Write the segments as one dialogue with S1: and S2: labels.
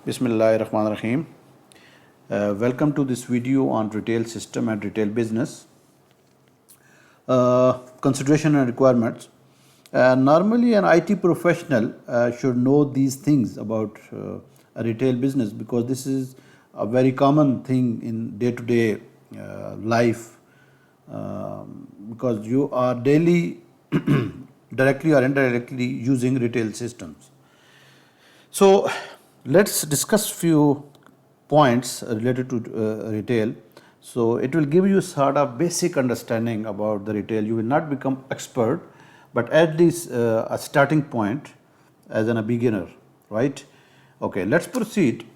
S1: Bismillahirrahmanirrahim. Welcome to this video on retail system and retail business. Consideration and requirements. Normally, an IT professional should know these things about a retail business because this is a very common thing in day-to-day life. Because you are daily, directly or indirectly using retail systems. So let's discuss few points related to retail. So it will give you sort of basic understanding about the retail. You will not become expert, but at least a starting point as a beginner, right? Okay, let's proceed.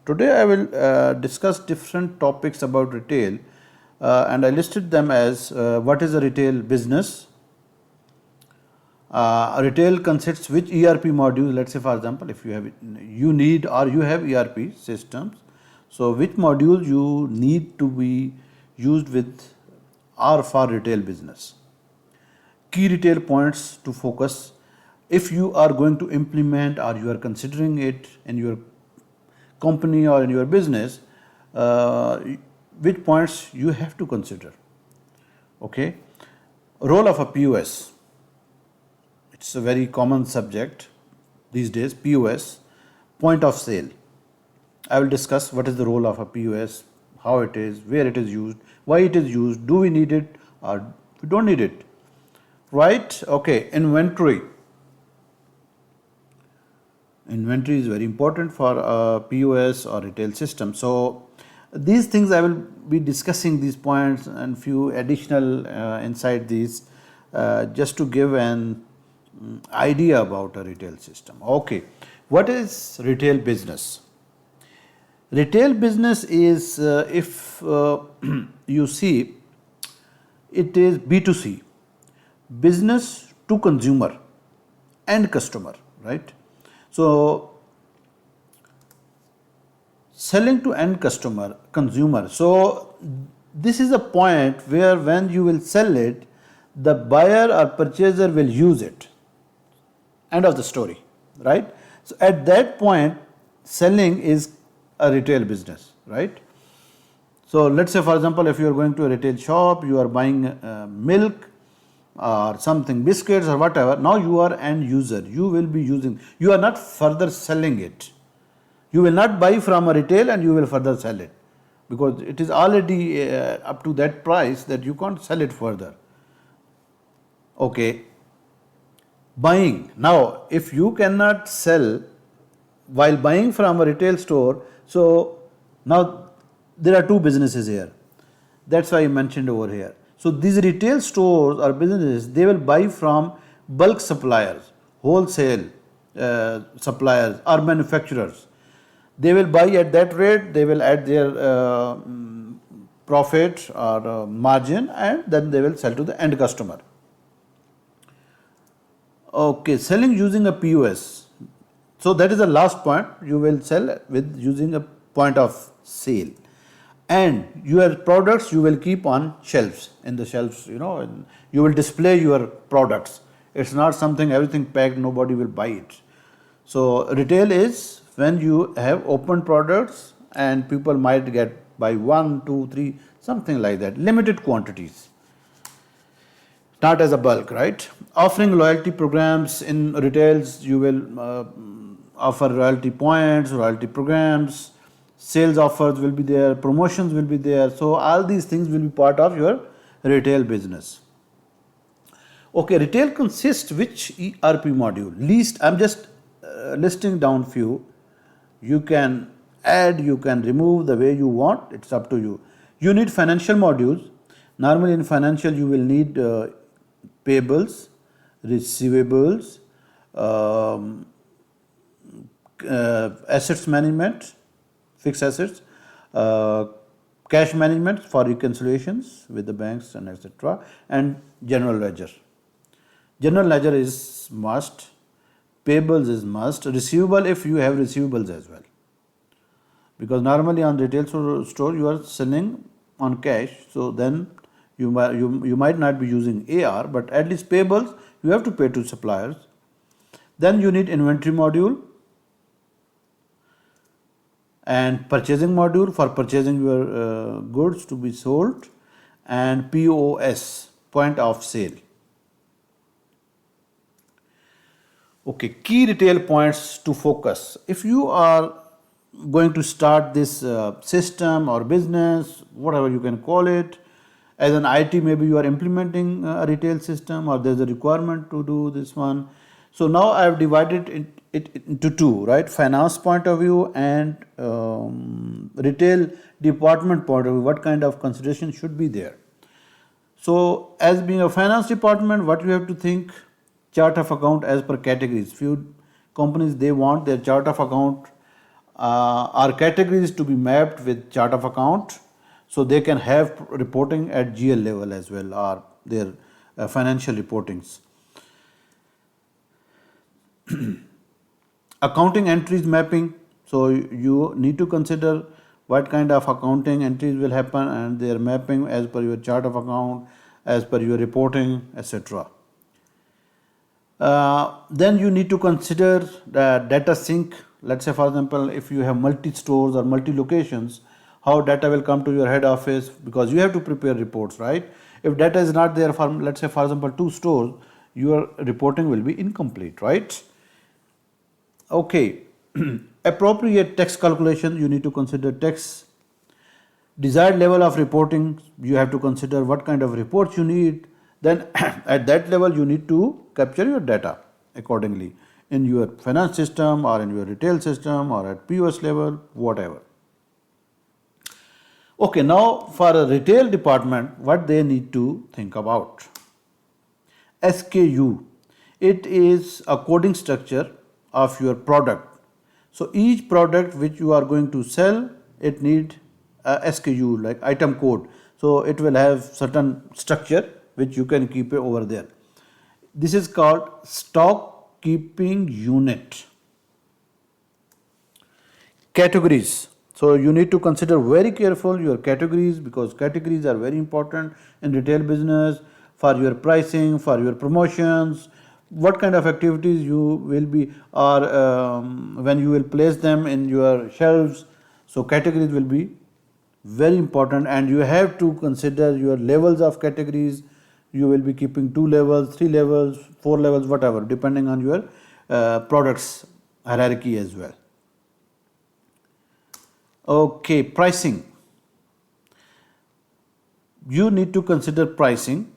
S1: Today I will discuss different topics about retail, and I listed them as what is a retail business. Retail consists which ERP modules. Let's say, for example, if you have ERP systems, so which modules you need to be used with or for retail business. Key retail points to focus if you are going to implement or you are considering it in your company or in your business. Which points you have to consider. Okay, role of a POS. It's a very common subject these days. POS, point of sale. I will discuss what is the role of a POS, how it is, where it is used, why it is used, do we need it or we don't need it. Right? Okay, inventory. Inventory is very important for a POS or retail system. So these things I will be discussing these points and few additional inside these just to give an idea about a retail system. Okay, what is retail business? Retail business is if you see, it is B2C, business to consumer and customer, right? So selling to end consumer. So this is a point where when you will sell it, the buyer or purchaser will use it. End of the story, right? So at that point, selling is a retail business, right? So let's say, for example, if you are going to a retail shop, you are buying milk or something, biscuits or whatever. Now you are end user. You will be using. You are not further selling it. You will not buy from a retail and you will further sell it because it is already up to that price that you can't sell it further. Okay. Buying. Now, if you cannot sell while buying from a retail store, so now there are two businesses here. That's why I mentioned over here. So these retail stores or businesses, they will buy from bulk suppliers, wholesale suppliers or manufacturers. They will buy at that rate, they will add their profit or margin, and then they will sell to the end customer. Okay, selling using a POS. So that is the last point. You will sell with using a point of sale, and your products you will keep on shelves. In the shelves, and you will display your products. It's not something everything packed, nobody will buy it. So retail is when you have open products and people might get buy 1, 2, 3, something like that, limited quantities. Not as a bulk, right? Offering loyalty programs in retails, you will offer loyalty points, loyalty programs, sales offers will be there, promotions will be there. So all these things will be part of your retail business. Okay, retail consists which ERP module? Least, I'm just listing down few. You can add, you can remove the way you want, it's up to you. You need financial modules. Normally in financial you will need payables, receivables, assets management, fixed assets, cash management for reconciliations with the banks and etc. and general ledger. General ledger is must, payables is must, receivable if you have receivables as well. Because normally on retail store you are selling on cash, so then you might not be using AR, but at least payables you have to pay to suppliers. Then you need inventory module, and purchasing module for purchasing your goods to be sold, and POS, point of sale. Okay, key retail points to focus. If you are going to start this system or business, whatever you can call it, as an IT, maybe you are implementing a retail system or there's a requirement to do this one. So now I have divided it into two, right? Finance point of view and retail department point of view. What kind of consideration should be there? So as being a finance department, what you have to think, chart of account as per categories. Few companies, they want their chart of account or categories to be mapped with chart of account, so they can have reporting at GL level as well, or their financial reportings. Accounting entries mapping, so you need to consider what kind of accounting entries will happen and their mapping as per your chart of account, as per your reporting, etc. Then you need to consider the data sync. Let's say, for example, if you have multi stores or multi locations, how data will come to your head office, because you have to prepare reports, right? If data is not there for, let's say, for example, 2 stores, your reporting will be incomplete, right? Okay. Appropriate tax calculation, you need to consider tax. Desired level of reporting, you have to consider what kind of reports you need. Then at that level you need to capture your data accordingly in your finance system or in your retail system or at POS level, whatever. Okay, now for a retail department, what they need to think about. SKU, it is a coding structure of your product. So each product which you are going to sell, it need a SKU, like item code. So it will have certain structure which you can keep it over there. This is called stock keeping unit. Categories. So you need to consider very careful your categories, because categories are very important in retail business for your pricing, for your promotions, what kind of activities you will be, or when you will place them in your shelves. So categories will be very important, and you have to consider your levels of categories. You will be keeping 2 levels, 3 levels, 4 levels, whatever, depending on your products hierarchy as well. Okay, pricing. You need to consider pricing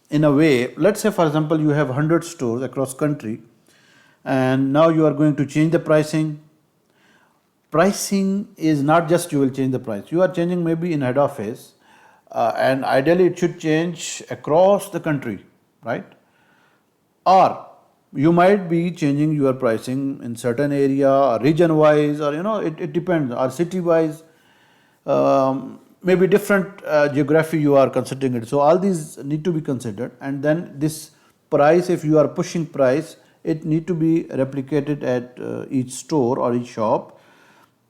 S1: in a way. Let's say, for example, you have 100 stores across country, and now you are going to change the pricing. Pricing is not just you will change the price. You are changing maybe in head office, and ideally it should change across the country, right? Or you might be changing your pricing in certain area or region wise, or it depends, or city wise, maybe different geography you are considering it. So all these need to be considered, and then this price, if you are pushing price, it need to be replicated at each store or each shop,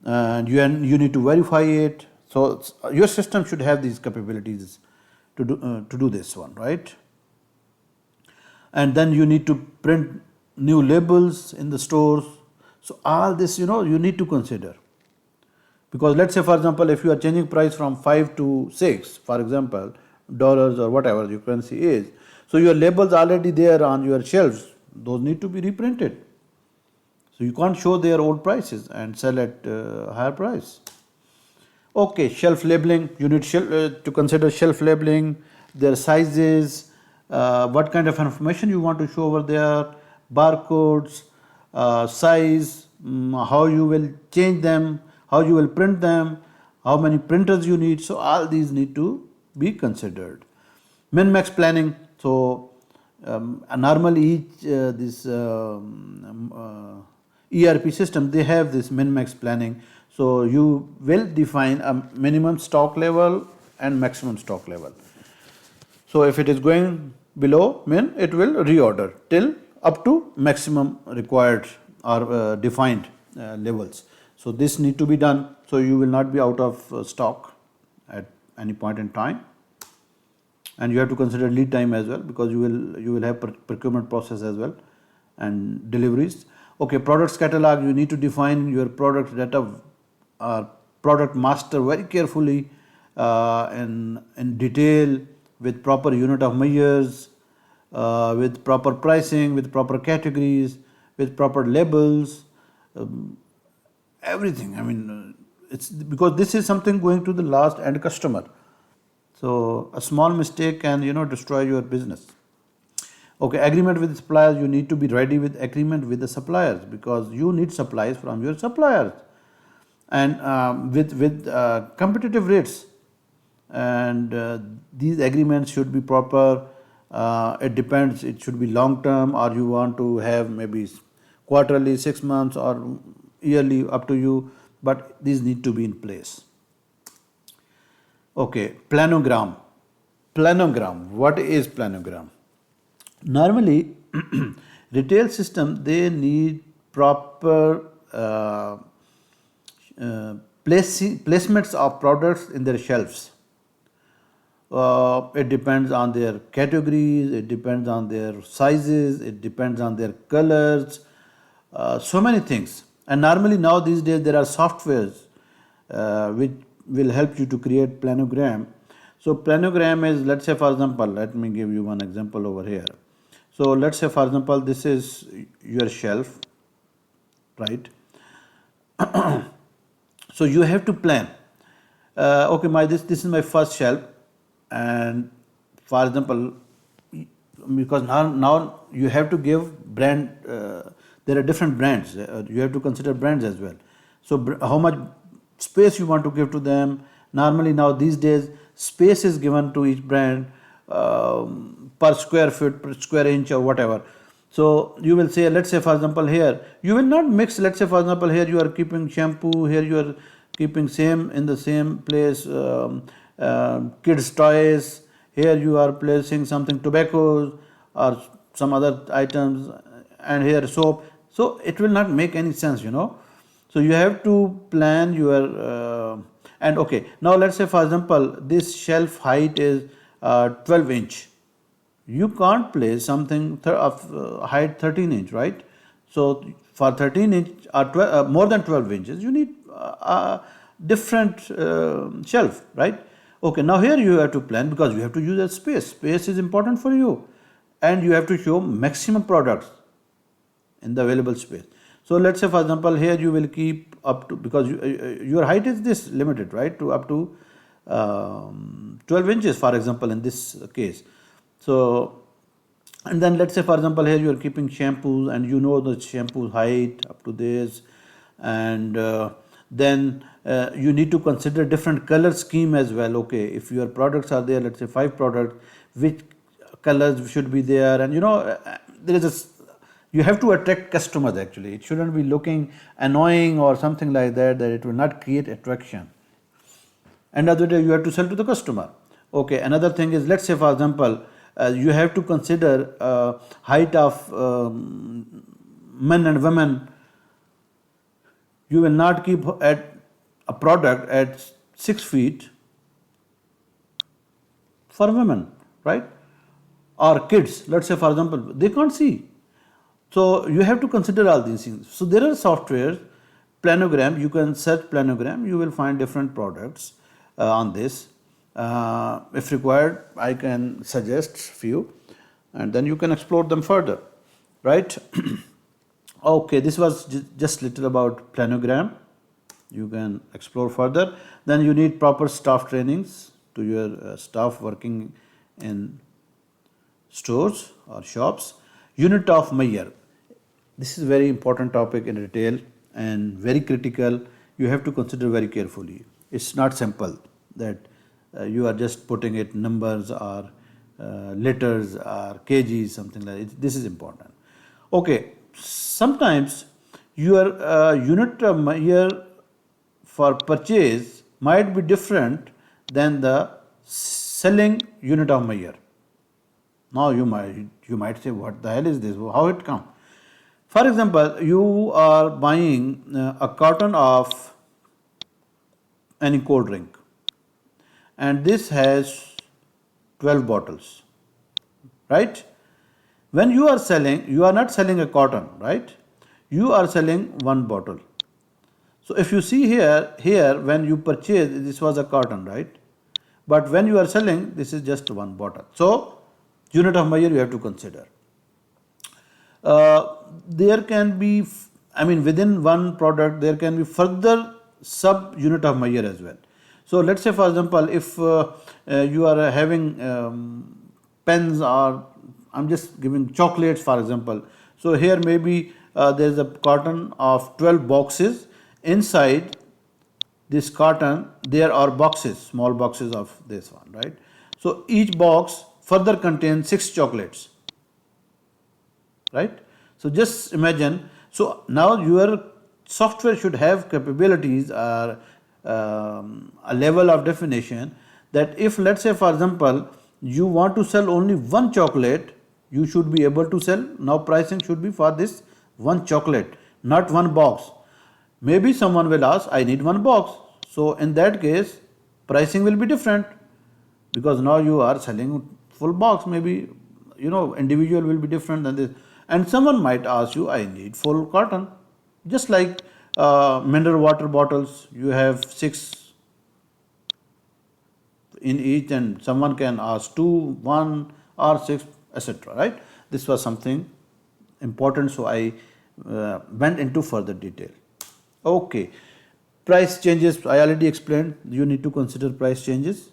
S1: and you need to verify it. So your system should have these capabilities to do this one, right? And then you need to print new labels in the stores. So all this, you need to consider, because let's say, for example, if you are changing price from 5 to 6, for example, dollars or whatever your currency is, so your labels already there on your shelves, those need to be reprinted. So you can't show their old prices and sell at higher price. Okay, shelf labeling, you need to consider shelf labeling, their sizes, what kind of information you want to show over there, barcodes, size, how you will change them, how you will print them, how many printers you need. So all these need to be considered. Min-max planning. So normally each this ERP system, they have this min-max planning. So you will define a minimum stock level and maximum stock level. So if it is going below min, it will reorder till up to maximum required or defined levels. So this need to be done, so you will not be out of stock at any point in time. And you have to consider lead time as well, because you will have procurement process as well and deliveries. Okay, products catalog, you need to define your product data product master very carefully in detail with proper unit of measures, with proper pricing, with proper categories, with proper labels, everything. I mean, it's because this is something going to the last end customer. So a small mistake can destroy your business. Okay, agreement with suppliers. You need to be ready with agreement with the suppliers because you need supplies from your suppliers, and with competitive rates. And these agreements should be proper. It depends. It should be long term, or you want to have maybe quarterly, 6 months, or yearly, up to you. But these need to be in place. Okay, planogram. Planogram. What is planogram? Normally, retail system, they need proper placements of products in their shelves. It depends on their categories, it depends on their sizes, it depends on their colors, so many things. And normally now these days there are softwares which will help you to create planogram. So planogram is, let's say for example, let me give you one example over here. So let's say for example, this is your shelf, right? So you have to plan. Okay, this is my first shelf, and for example, because now you have to give brand. There are different brands. You have to consider brands as well. So how much space you want to give to them? Normally now these days, space is given to each brand per square foot, per square inch, or whatever. So you will say, let's say for example here, you will not mix. Let's say for example here you are keeping shampoo, here you are keeping same in the same place kids toys, here you are placing something tobacco or some other items, and here soap. So it will not make any sense. So you have to plan your and okay, now let's say for example this shelf height is 12 inch. You can't place something of height 13 inch, right? So for 13 inch or more than 12 inches, you need a different shelf, right? Okay, now here you have to plan because you have to use that space. Space is important for you, and you have to show maximum products in the available space. So let's say for example here you will keep up to, because your height is this limited, right, to up to 12 inches for example in this case. So, and then let's say for example here you are keeping shampoos, and the shampoo height up to this, and then you need to consider different color scheme as well. Okay, if your products are there, let's say 5 products, which colors should be there, and there is a, you have to attract customers. Actually, it shouldn't be looking annoying or something like that it will not create attraction. And other day you have to sell to the customer. Okay, another thing is, let's say for example you have to consider height of men and women. You will not keep at a product at 6 feet for women, right? Or kids, let's say for example, they can't see. So you have to consider all these things. So there are softwares, planogram, you can search planogram, you will find different products on this. If required, I can suggest few, and then you can explore them further, right? Okay, this was just little about planogram. You can explore further. Then you need proper staff trainings to your staff working in stores or shops. Unit of measure. This is very important topic in retail and very critical. You have to consider very carefully. It's not simple that you are just putting it numbers or liters or kgs, something like that. This is important. Okay, sometimes your unit of measure for purchase might be different than the selling unit of measure. Now you might say, what the hell is this? How it come? For example, you are buying a carton of any cold drink, and this has 12 bottles, right? When you are selling, you are not selling a carton, right? You are selling one bottle. So if you see here when you purchase, this was a carton, right? But when you are selling, this is just one bottle. So unit of measure you have to consider. There can be, I mean, within one product, there can be further sub unit of measure as well. So let's say, for example, if you are having pens, or I'm just giving chocolates, for example. So here maybe there is a carton of 12 boxes. Inside this carton, there are boxes, small boxes of this one, right? So each box further contains 6 chocolates, right? So just imagine, so now your software should have capabilities or a level of definition that if, let's say, for example, you want to sell only one chocolate, you should be able to sell, now pricing should be for this one chocolate, not one box. Maybe someone will ask, I need one box. So in that case, pricing will be different, because now you are selling full box. Maybe, individual will be different than this. And someone might ask you, I need full carton. Just like mineral water bottles, you have 6 in each, and someone can ask 2, 1 or 6, etc. Right? This was something important, so I went into further detail. Okay, price changes, I already explained. You need to consider price changes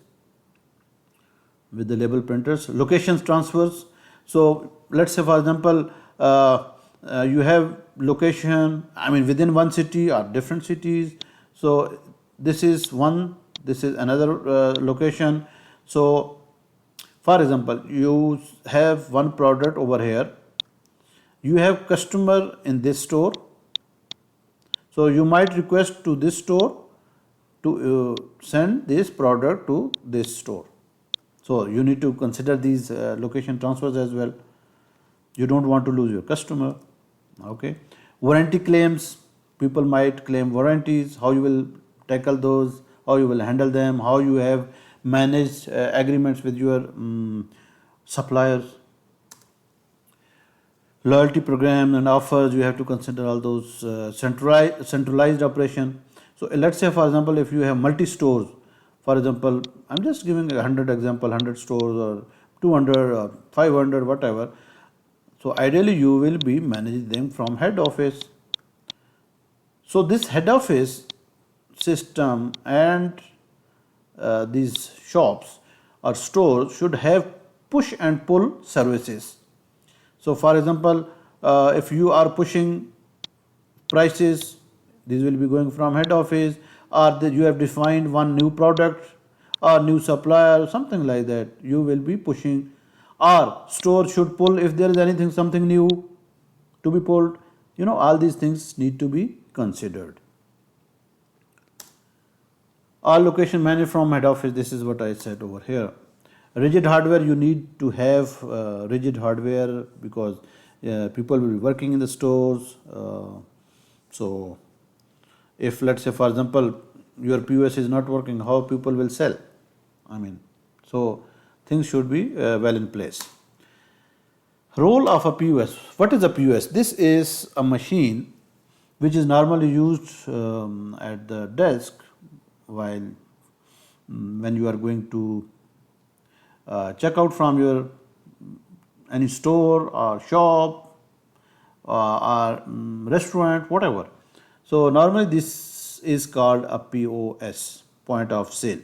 S1: with the label printers. Locations transfers. So let's say, for example, you have location, I mean, within one city or different cities. So this is one, this is another location. So for example, you have one product over here, you have customer in this store. So you might request to this store to send this product to this store. So you need to consider these location transfers as well. You don't want to lose your customer. Okay. Warranty claims, people might claim warranties, how you will tackle those, how you will handle them, how you have managed agreements with your suppliers. Loyalty program and offers, you have to consider all those centralized operation. So let's say, for example, if you have multi stores, for example, I'm just giving 100 example, 100 stores or 200 or 500, whatever. So ideally you will be managing them from head office. So this head office system and these shops or stores should have push and pull services. So for example, if you are pushing prices, these will be going from head office, or you have defined one new product or new supplier or something like that, you will be pushing, or store should pull if there is anything, something new to be pulled. All these things need to be considered. All location managed from head office, this is what I said over here. Rigid hardware, you need to have rigid hardware, because people will be working in the stores. So if, let's say, for example, your POS is not working, how people will sell? I mean, so things should be well in place. Role of a POS. What is a POS? This is a machine which is normally used at the desk while when you are going to check out from your any store or shop or restaurant, whatever. So normally this is called a POS, point of sale.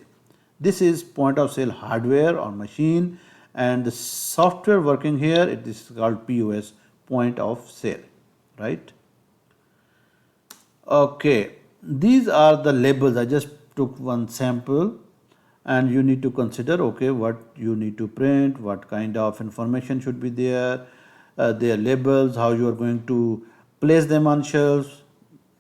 S1: This is point of sale hardware or machine, and the software working here, it is called POS, point of sale, right? Okay, these are the labels. I just took one sample, and you need to consider, okay, what you need to print, what kind of information should be there, their labels, how you are going to place them on shelves.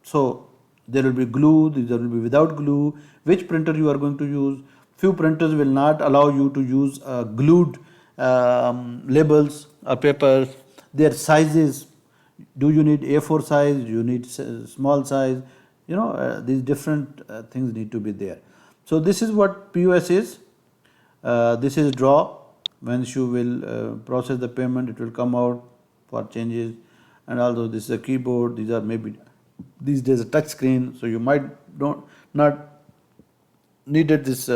S1: So there will be glue, there will be without glue, which printer you are going to use. Few printers will not allow you to use glued labels or papers. Their sizes, do you need A4 size, do you need small size, these different things need to be there. So this is what POS is. This is draw. Once you will process the payment, it will come out for changes. And although this is a keyboard, these are maybe these days a touch screen, so you might don't not needed this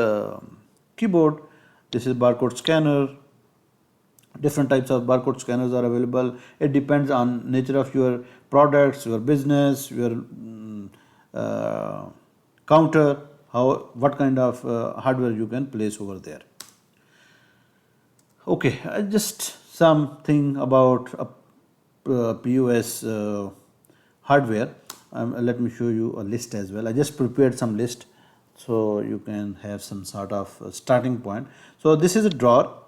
S1: keyboard. This is barcode scanner. Different types of barcode scanners are available. It depends on nature of your products, your business, your counter, how what kind of hardware you can place over there. Okay, just something about POS hardware. Let me show you a list as well. I just prepared some list so you can have some sort of starting point. So this is a drawer.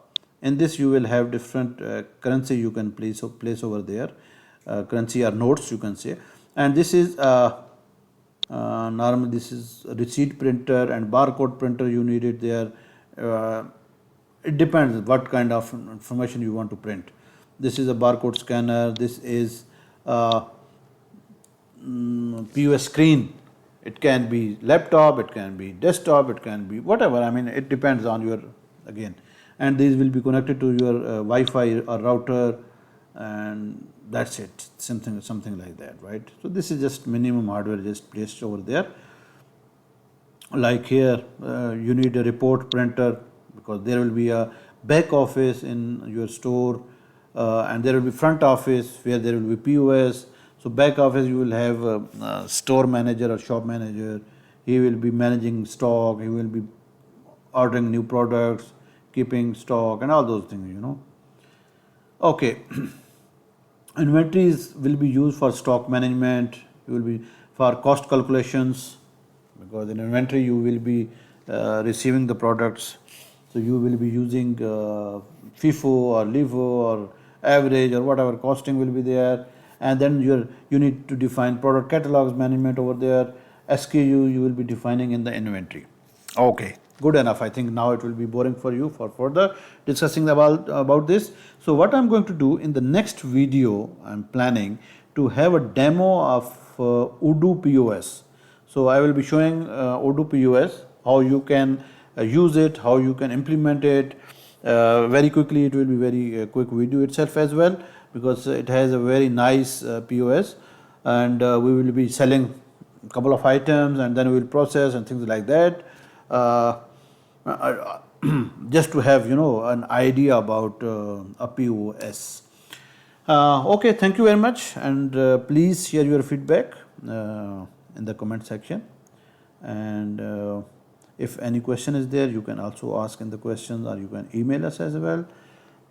S1: In this you will have different currency you can place over there. Currency or notes you can say. And this is normally this is a receipt printer and barcode printer, you need it there. It depends what kind of information you want to print. This is a barcode scanner. This is POS screen. It can be laptop, it can be desktop, it can be whatever. I mean, it depends on your again. And these will be connected to your Wi-Fi or router, and that's it. Something like that, right? So this is just minimum hardware just placed over there. Like here, you need a report printer because there will be a back office in your store, and there will be front office where there will be POS. So back office you will have a store manager or shop manager. He will be managing stock. He will be ordering new products, keeping stock, and all those things. Okay. Inventories will be used for stock management. You will be for cost calculations, because in inventory you will be receiving the products, so you will be using FIFO or LIFO or average or whatever costing will be there. And then you need to define product catalogs management over there. SKU you will be defining in the inventory. Okay, good enough. I think now it will be boring for you for further discussing about this. So what I'm going to do in the next video, I'm planning to have a demo of Odoo POS. So I will be showing Odoo POS, how you can use it, how you can implement it very quickly. It will be very quick video itself as well, because it has a very nice POS, and we will be selling a couple of items and then we will process and things like that. Just to have an idea about a POS. Okay, thank you very much, and please share your feedback in the comment section. And if any question is there, you can also ask in the questions, or you can email us as well.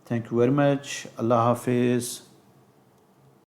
S1: Thank you very much. Allah Hafiz.